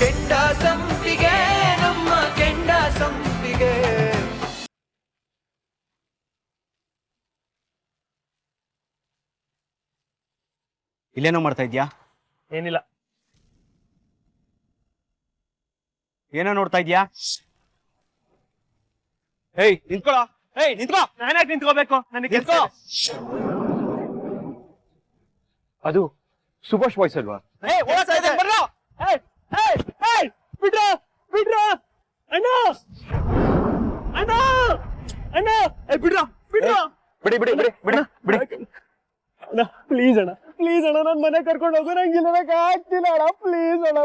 ಕೆಂಡ ಸಂಪಿಗೆ ನಮ್ಮ ಕೆಂಡ ಸಂಪಿಗೆ. ಇಲ್ಲೇನೋ ಮಾಡ್ತಾ ಇದ್ಯಾ? ಏನಿಲ್ಲ. ಏನೋ ನೋಡ್ತಾ ಇದ್ಯಾ? ಏಯ್ ನಿಂತ್ಕೊಳ್ಳೋ. ಏಯ್ ನಿಂತ್ಕೋ. ನಾನ್ಯಾಕೆ ನಿಂತ್ಕೋಬೇಕು? ನನಗೆ ನಿಂತ್ಕೋ. ಅದು ಸುಭಾಷ್ ವಾಯ್ಸ್ ಅಲ್ವಾ? ಏಯ್ ಓಡ್ತಾ ಇದೆ ಬರ್ರೋ. ಏಯ್ ಏಯ್ ಏಯ್ ಬಿಡ್ರ ಬಿಡ್ರ ಅಣ್ಣ ಅಣ್ಣ ಅಣ್ಣ ಏಯ್ ಬಿಡ್ರ ಬಿಡ್ರ ಬಿಡಿ ಬಿಡಿ ಬಿಡಿ ಬಿಡಿ ಬಿಡಿ. ಅಣ್ಣ ಪ್ಲೀಸ್ ಅಣ್ಣ ಪ್ಲೀಸ್ ಅಣ್ಣ ನನ್ನ ಮನೆ ಕರ್ಕೊಂಡು ಹೋಗೋ ನಂಗೆ ಇಲ್ಲಬೇಕು ಆಗ್ತಿಲ್ಲ ಅಣ್ಣ ಪ್ಲೀಸ್ ಅಣ್ಣ.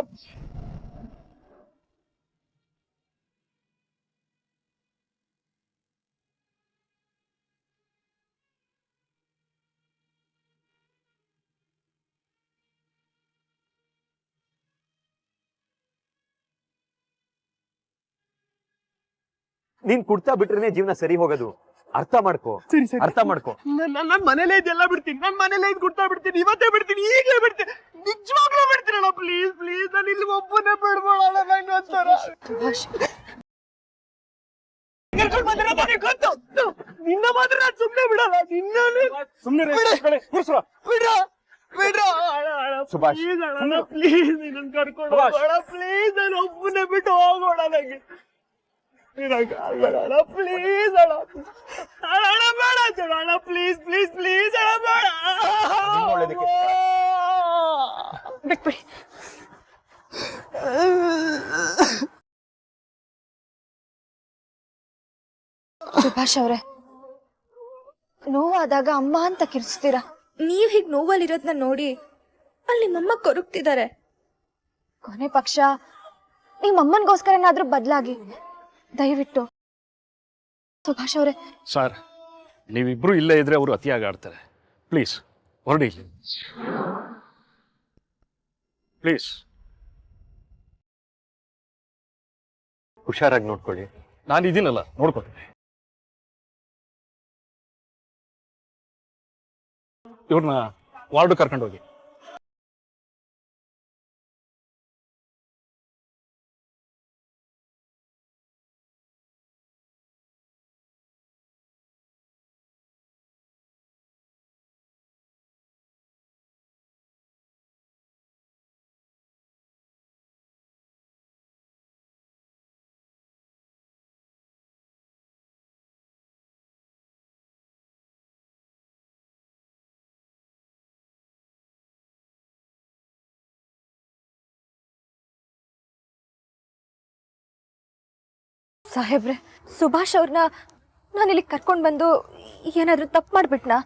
ನೀನ್ ಕುಡ್ತಾ ಬಿಟ್ರೇನೆ ಜೀವನ ಸರಿ ಹೋಗೋದು. ಅರ್ಥ ಮಾಡ್ಕೋ. ಸರಿ ಸರಿ ಅರ್ಥ ಮಾಡ್ಕೋ. ನನ್ ಮನೇಲೆ ಇದೆಲ್ಲ ಬಿಡ್ತೀನಿ. ನನ್ ಮನೇಲೆ ಇದು ಕುಡ್ತಾ ಬಿಡ್ತೀನಿ. ಇವತ್ತೇ ಬಿಡ್ತೀನಿ. ಈಗಲೇ ಬಿಡ್ತೀನಿ. ನಿಜವಾಗ್ಲೂ ಬಿಡ್ತೀನಿ ಅಣ್ಣ. ಪ್ಲೀಸ್ ಪ್ಲೀಸ್ ನಾನು ಇಲ್ಲಿ ಒಬ್ಬನೇ ಬಿಡ್ಬೋಣ ನಂಗೆ ಒಂಥರ. ಕರ್ಕೊಂಡು ಬಂದಿರೋ ನನಗೆ ಗೊತ್ತು. ನಿನ್ನ ಮಾತ್ರ ನಾನು ಸುಮ್ಮನೆ ಬಿಡಲ್ಲ. ನಿನ್ನ ಸುಮ್ಮನೆ ಬಿಡ್ರ ಬಿಡ್ರ ಸುಭಾಷ್ ಪ್ಲೀಸ್ ನನ್ನ ಕರ್ಕೊಂಡು ಹೋಗೋಣ ಪ್ಲೀಸ್. ನಾನು ಒಬ್ಬನೇ ಬಿಟ್ಟು ಹೋಗೋಣ ನಂಗೆ ಅಣ್ಣ ಪ್ಲೀಸ್ ಅಣ್ಣ ಅಣ್ಣ ಬೇಡ ಅಣ್ಣ ಪ್ಲೀಸ್ ಪ್ಲೀಸ್ ಪ್ಲೀಸ್ ಅಣ್ಣ ಬೇಡ ಬಿಟ್ಬಿಡಿ. ಸುಭಾಷ್ ಅವ್ರೆ, ನೋವಾದಾಗ ಅಮ್ಮ ಅಂತ ಕಿರ್ಚ್ತೀರಾ. ನೀವ್ ಹೀಗ್ ನೋವಲ್ಲಿರೋದ್ನ ನೋಡಿ ಅಲ್ಲಿ ನಿಮ್ಮಮ್ಮ ಕೊರಗ್ತಿದ್ದಾರೆ. ಕೊನೆ ಪಕ್ಷ ನಿಮ್ಮಮ್ಮನ್ಗೋಸ್ಕರ ಏನಾದ್ರೂ ಬದಲಾಗಿ ದಯವಿಟ್ಟು. ಸುಭಾಷ್ ಅವ್ರೆ, ಸರ್ ನೀವಿಬ್ರು ಇಲ್ಲೇ ಇದ್ರೆ ಅವರು ಅತಿಯಾಗಿ ಆಡ್ತಾರೆ. ಪ್ಲೀಸ್ ಹೊರಡಿ ಇಲ್ಲಿ ಪ್ಲೀಸ್. ಹುಷಾರಾಗಿ ನೋಡ್ಕೊಳ್ಳಿ. ನಾನು ಇದೀನಲ್ಲ ನೋಡ್ಕೊತೀನಿ. ಇವ್ರನ್ನ ವಾರ್ಡ್ ಕರ್ಕೊಂಡೋಗಿ. ಸಾಹೇಬ್ರೆ, ಸುಭಾಷ್ ಅವ್ರನ್ನ ನಾನು ಇಲ್ಲಿ ಕರ್ಕೊಂಡು ಬಂದು ಏನಾದ್ರೂ ತಪ್ಪು ಮಾಡ್ಬಿಟ್ನಾ?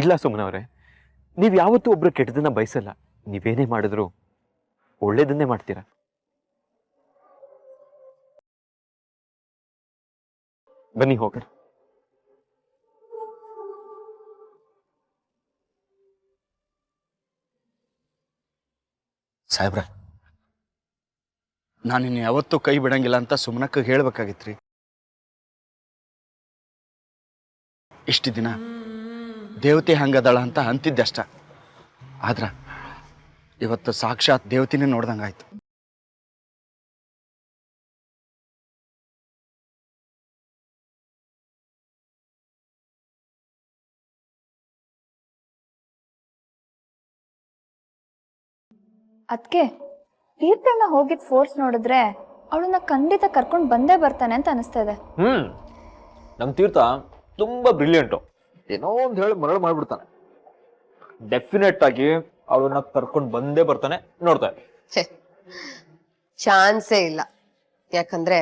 ಇಲ್ಲ ಸುಮ್ಮನವ್ರೆ, ನೀವ್ ಯಾವತ್ತೂ ಒಬ್ರು ಕೆಟ್ಟದನ್ನ ಬಯಸಲ್ಲ. ನೀವೇನೇ ಮಾಡಿದ್ರು ಒಳ್ಳೇದನ್ನೇ ಮಾಡ್ತೀರಾ. ಬನ್ನಿ ಹೋಗೋಣ. ಸಾಹೇಬ್ರ, ನಾನಿನ್ನು ಯಾವತ್ತೂ ಕೈ ಬಿಡಂಗಿಲ್ಲ ಅಂತ ಸುಮ್ಮನಕ್ಕೆ ಹೇಳ್ಬೇಕಾಗಿತ್ರಿ. ಇಷ್ಟು ದಿನ ದೇವತೆ ಹಂಗದಳ ಅಂತ ಅಂತಿದ್ದಷ್ಟ. ಆದ್ರ ಇವತ್ತು ಸಾಕ್ಷಾತ್ ದೇವತೆನೇ ನೋಡ್ದಂಗಾಯ್ತು. ಅದಕ್ಕೆ ತೀರ್ಥಣ್ಣ ಹೋಗಿದ್ ಫೋರ್ಸ್ ನೋಡಿದ್ರೆ ಅವಳನ್ನ ಖಂಡಿತ ಕರ್ಕೊಂಡು ಬಂದೇ ಬರ್ತಾನೆ ಅಂತ ಅನಿಸ್ತಾ ಇದೆ. ನಮ್ ತೀರ್ಥ ತುಂಬಾ ಬ್ರಿಲಿಯಂಟು. ಏನೋ ಒಂದ್ ಹೇಳಿ ಮರಳು ಮಾಡ್ಬಿಡ್ತಾನೆ. ಡೆಫಿನೆಟ್ ಆಗಿ ಅವಳನ್ನ ಕರ್ಕೊಂಡು ಬಂದೇ ಬರ್ತಾನೆ. ನೋಡ್ತಾ ಚಾನ್ಸೇ ಇಲ್ಲ. ಯಾಕಂದ್ರೆ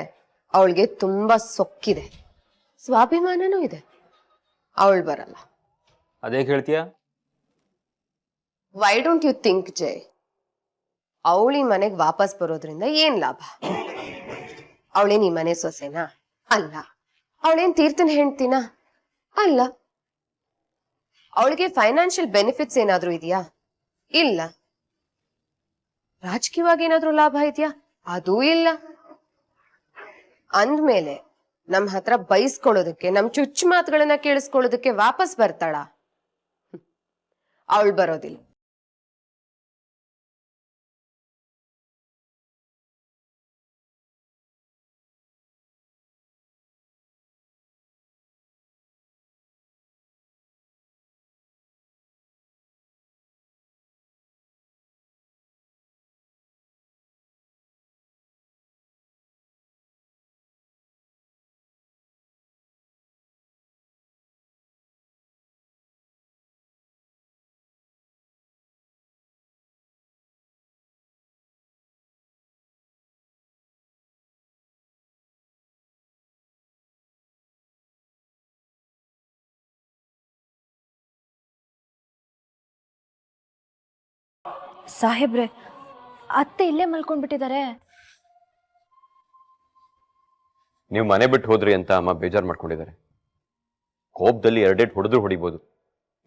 ಅವಳಿಗೆ ತುಂಬಾ ಸೊಕ್ಕಿದೆ, ಸ್ವಾಭಿಮಾನನೂ ಇದೆ. ಅವಳು ಬರಲ್ಲ. ಅದೇ ಹೇಳ್ತೀಯ? ವೈ ಡೋಂಟ್ ಯು ಥಿಂಕ್ ಜೈ, ಅವಳಿ ಮನೆಗೆ ವಾಪಸ್ ಬರೋದ್ರಿಂದ ಏನ್ ಲಾಭ? ಅವಳೇನ್ ಈ ಮನೆ ಸೊಸೆನಾ? ಅಲ್ಲ. ಅವಳೇನ್ ತೀರ್ಥನ ಹೆಂಡ್ತಿನ? ಅಲ್ಲ. ಅವಳಿಗೆ ಫೈನಾನ್ಷಿಯಲ್ ಬೆನಿಫಿಟ್ಸ್ ಏನಾದ್ರೂ ಇದೆಯಾ? ಇಲ್ಲ. ರಾಜಕೀಯವಾಗಿ ಏನಾದ್ರೂ ಲಾಭ ಇದೆಯಾ? ಅದೂ ಇಲ್ಲ. ಅಂದ್ಮೇಲೆ ನಮ್ ಹತ್ರ ಬೈಸ್ಕೊಳ್ಳೋದಕ್ಕೆ, ನಮ್ ಚುಚ್ಚು ಮಾತುಗಳನ್ನ ಕೇಳಿಸ್ಕೊಳ್ಳೋದಕ್ಕೆ ವಾಪಸ್ ಬರ್ತಾಳ? ಅವಳು ಬರೋದಿಲ್ಲ. ಸಾಹೇಬ್ರೆ, ಅತ್ತೆ ಇಲ್ಲೇ ಮಲ್ಕೊಂಡ್ಬಿಟ್ಟಿದ್ದಾರೆ. ನೀವು ಮನೆ ಬಿಟ್ಟು ಹೋದ್ರಿ ಅಂತ ಅಮ್ಮ ಬೇಜಾರು ಮಾಡ್ಕೊಂಡಿದ್ದಾರೆ. ಕೋಪದಲ್ಲಿ ಎರಡೇಟ್ ಹೊಡೆದ್ರು ಹೊಡಿಬೋದು.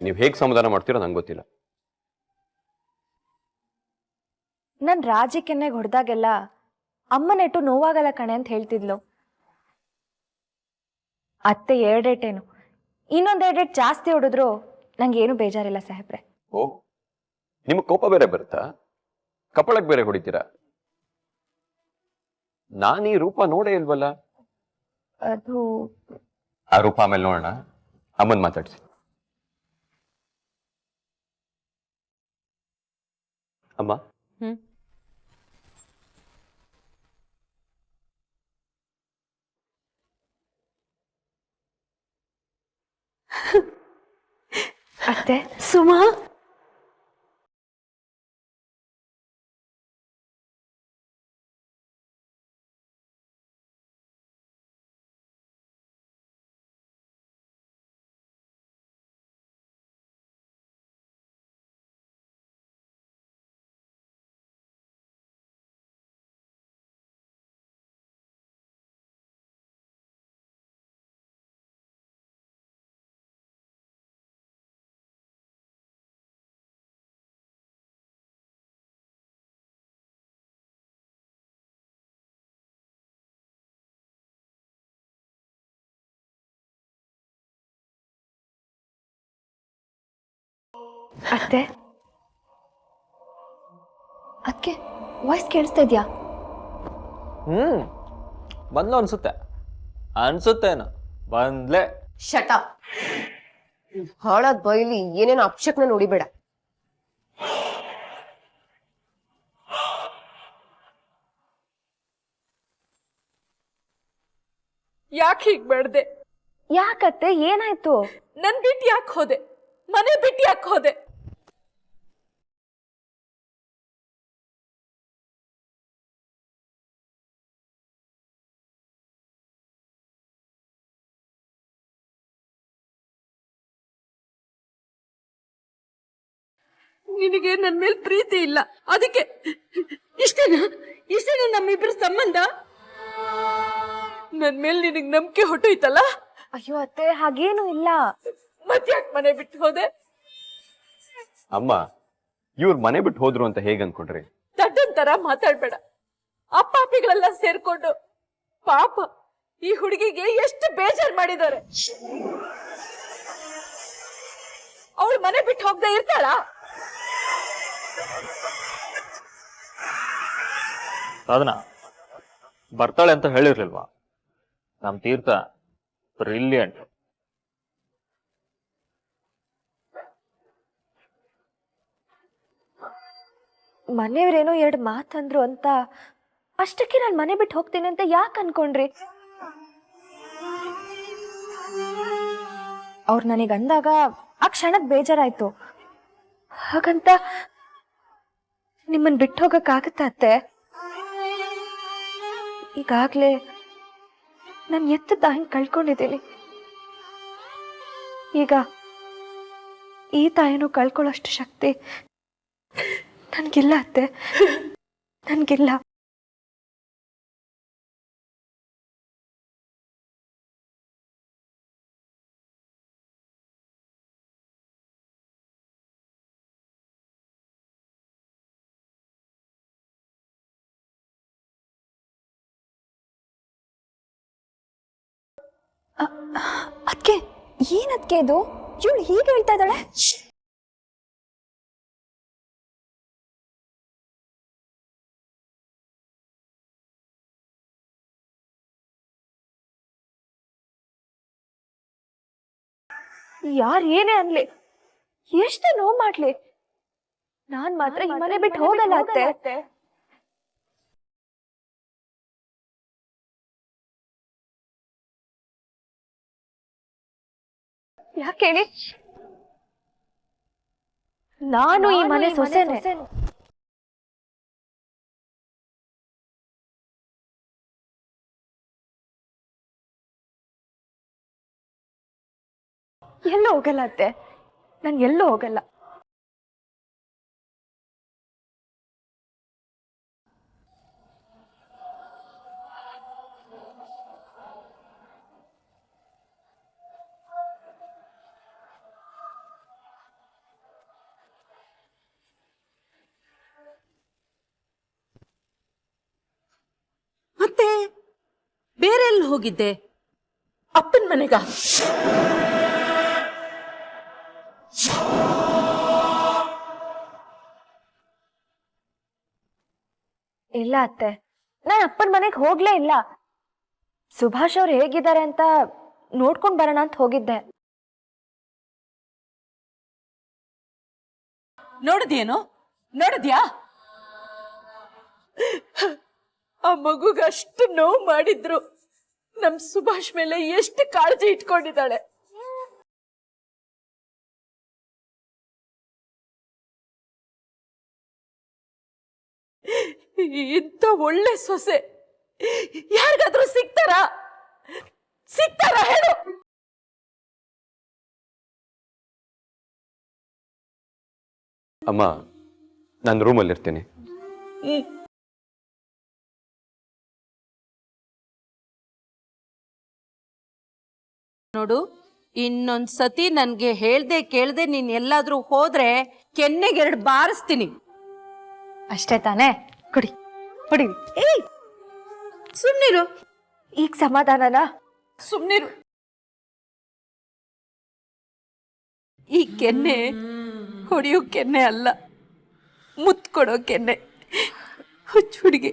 ನೀವು ಹೇಗೆ ಸಮಾಧಾನ ಮಾಡ್ತೀರೋ ನಂಗೆ ಗೊತ್ತಿಲ್ಲ. ನಾನು ರಾಜಕ್ಕೆನ್ನೆಗೆ ಹೊಡೆದಾಗೆಲ್ಲ ಅಮ್ಮನೆಟ್ಟು ನೋವಾಗಲ್ಲ ಕಣೆ ಅಂತ ಹೇಳ್ತಿದ್ಲು. ಅತ್ತೆ ಎರಡೇಟೇನು, ಇನ್ನೊಂದು ಎರಡೇಟ್ ಜಾಸ್ತಿ ಹೊಡೆದ್ರು ನಂಗೇನು ಬೇಜಾರಿಲ್ಲ ಸಾಹೇಬ್ರೆ. ಓ, ನಿಮಗೆ ಕೋಪ ಬೇರೆ ಬರುತ್ತಾ? ಕಪಳಕ್ಕೆ ಬೇರೆ ಹೊಡಿತೀರಾ? ನಾನು ಈ ರೂಪ ನೋಡೇ ಇಲ್ವಲ್ಲ. ಅದು ಆ ರೂಪ ಆಮೇಲೆ ನೋಡೋಣ. ಅಮ್ಮನ್ ಮಾತಾಡ್ಸಿ. ಅಮ್ಮ, ಅತ್ತೆ. ಸುಮಾ, ಅತ್ತೆ, ಅದಕ್ಕೆ ವಾಯ್ಸ್ ಕೇಳಿಸ್ತಾ ಇದೆಯಾ? ಬಂದ್ಲು ಅನ್ಸುತ್ತೆ. ಅನ್ಸುತ್ತೇನು ಬಂದ್ಲೆ. ಶಟ ಹಾಳಾದ್ ಬೈಲಿ ಏನೇನು ಅಪ್ಶಕ್ನ ನೋಡಿಬೇಡ. ಯಾಕೆ ಹೀಗ್ ಮಾಡ್ದೆ? ಯಾಕತ್ತೆ, ಏನಾಯ್ತು? ನನ್ ಬಿಟ್ಟು ಯಾಕೆ ಹೋದೆ? ಮನೆ ಬಿಟ್ಟು ಯಾಕೆ ಹೋದೆ? ನಿನಗೆ ನನ್ ಮೇಲೆ ಪ್ರೀತಿ ಇಲ್ಲ, ಅದಕ್ಕೆ. ಇಷ್ಟೇನಾ ನಮ್ಮಿಬ್ಬರ ಸಂಬಂಧ? ನನ್ ಮೇಲೆ ನಿನಗ್ ನಂಬಿಕೆ ಹೊಟ್ಟೋಯ್ತಲ್ಲ. ಅಯ್ಯೋ ಅತ್ತೆ, ಹಾಗೇನು ಇಲ್ಲ. ಮತ್ತ್ಯಾಕ್ ಮನೆ ಬಿಟ್ಟು ಹೋದೆ? ಅಮ್ಮ, ಇವ್ರು ಮನೆ ಬಿಟ್ಟು ಹೋದ್ರು ಅಂತ ಹೇಗೆ ಅನ್ಕೊಂಡ್ರಿ? ದಡ್ಡನ್ ತರ ಮಾತಾಡ್ಬೇಡ. ಅಪ್ಪಾಪಿಗಳೆಲ್ಲ ಸೇರ್ಕೊಂಡು ಪಾಪ ಈ ಹುಡುಗಿಗೆ ಎಷ್ಟು ಬೇಜಾರ್ ಮಾಡಿದ್ದಾರೆ. ಅವಳು ಮನೆ ಬಿಟ್ಟು ಹೋಗದೆ ಇರ್ತಾಳ? ಸಾಧನ ಬರ್ತಾಳೆ ಅಂತ ಹೇಳಿರ್ಲಿಲ್ವಾ? ನಮ್ ತೀರ್ಥ ಬ್ರಿಲಿಯಂಟ್. ಮನೆಯವ್ರೇನೋ 2 ಮಾತಂದ್ರು ಅಂತ ಅಷ್ಟಕ್ಕೆ ನಾನು ಮನೆ ಬಿಟ್ಟು ಹೋಗ್ತೀನಿ ಅಂತ ಯಾಕೆ ಅನ್ಕೊಂಡ್ರಿ? ಅವ್ರು ನನಗೆ ಅಂದಾಗ ಆ ಕ್ಷಣಕ್ಕೆ ಬೇಜಾರಾಯ್ತು. ಹಾಗಂತ ನಿಮ್ಮನ್ ಬಿಟ್ಟು ಹೋಗಕ್ಕಾಗತ್ತ ಅತ್ತೆ? ಈಗಾಗ್ಲೇ ನಾನು ಎತ್ತ ತಾಯಿನ ಕಳ್ಕೊಂಡಿದ್ದೀನಿ. ಈಗ ಈ ತಾಯಿನೂ ಕಳ್ಕೊಳ್ಳೋಷ್ಟು ಶಕ್ತಿ ನನ್ಗಿಲ್ಲ ಅತ್ತೆ, ನನ್ಗಿಲ್ಲ. ಅದಕ್ಕೆ ಏನದಕ್ಕೆ ಇದು? ಇವಳು ಹೀಗೆ ಹೇಳ್ತಾ ಇದ್ದಾಳೆ. ಯಾರು ಏನೇ ಅನ್ಲಿ, ಎಷ್ಟು ನೋವು ಮಾಡ್ಲಿ, ನಾನ್ ಮಾತ್ರ ಈ ಮನೆ ಬಿಟ್ಟು ಹೋಗಲ್ಲ ಅತ್ತೆ. ಯಾಕೆ ಹೇಳಿ? ನಾನು ಈ ಮನೆ ಸೊಸೆನೆ. ಎಲ್ಲೂ ಹೋಗಲ್ಲ ಅತ್ತೆ, ನಾನು ಎಲ್ಲೂ ಹೋಗಲ್ಲ. ಹೋಗಿದ್ದೆ? ಅಪ್ಪನ ಮನೆಗ? ಇಲ್ಲ ಅತ್ತೆ, ನಾನು ಅಪ್ಪನ ಮನೆಗೆ ಹೋಗ್ಲೇ ಇಲ್ಲ. ಸುಭಾಷ್ ಅವ್ರು ಹೇಗಿದ್ದಾರೆ ಅಂತ ನೋಡ್ಕೊಂಡ್ ಬರೋಣ ಅಂತ ಹೋಗಿದ್ದೆ. ನೋಡಿದ್ಯೇನು? ನೋಡಿದ್ಯಾ? ಆ ಮಗುಗ ಅಷ್ಟು ನೋವು ಮಾಡಿದ್ರು ನಮ್ ಸುಭಾಷ್ ಮೇಲೆ ಎಷ್ಟು ಕಾಳಜಿ ಇಟ್ಕೊಂಡಿದ್ದಾಳೆ. ಇಂಥ ಒಳ್ಳೆ ಸೊಸೆ ಯಾರಿಗಾದ್ರೂ ಸಿಗ್ತಾರಾ ಹೇಳು? ಅಮ್ಮ, ನಾನು ರೂಮಲ್ಲಿ ಇರ್ತೀನಿ. ನೋಡು, ಇನ್ನೊಂದ್ಸತಿ ನನ್ಗೆ ಹೇಳ್ದೆ ಕೇಳ್ದೆ ನೀನ್ ಎಲ್ಲಾದ್ರೂ ಹೋದ್ರೆ ಕೆನ್ನೆಗೆರಡು ಬಾರಿಸ್ತೀನಿ. ಅಷ್ಟೇ ತಾನೇ? ಕುಡಿ ಕುಡಿ. ಏಯ್, ಸುಮ್ನಿರು. ಈಗ ಸಮಾಧಾನನಾ? ಸುಮ್ನಿರು. ಈ ಕೆನ್ನೆ ಹೊಡೆಯೋ ಕೆನ್ನೆ ಅಲ್ಲ, ಮುತ್ತು ಕೊಡೋ ಕೆನ್ನೆ. ಹುಚ್ಚ ಹುಡುಗಿ,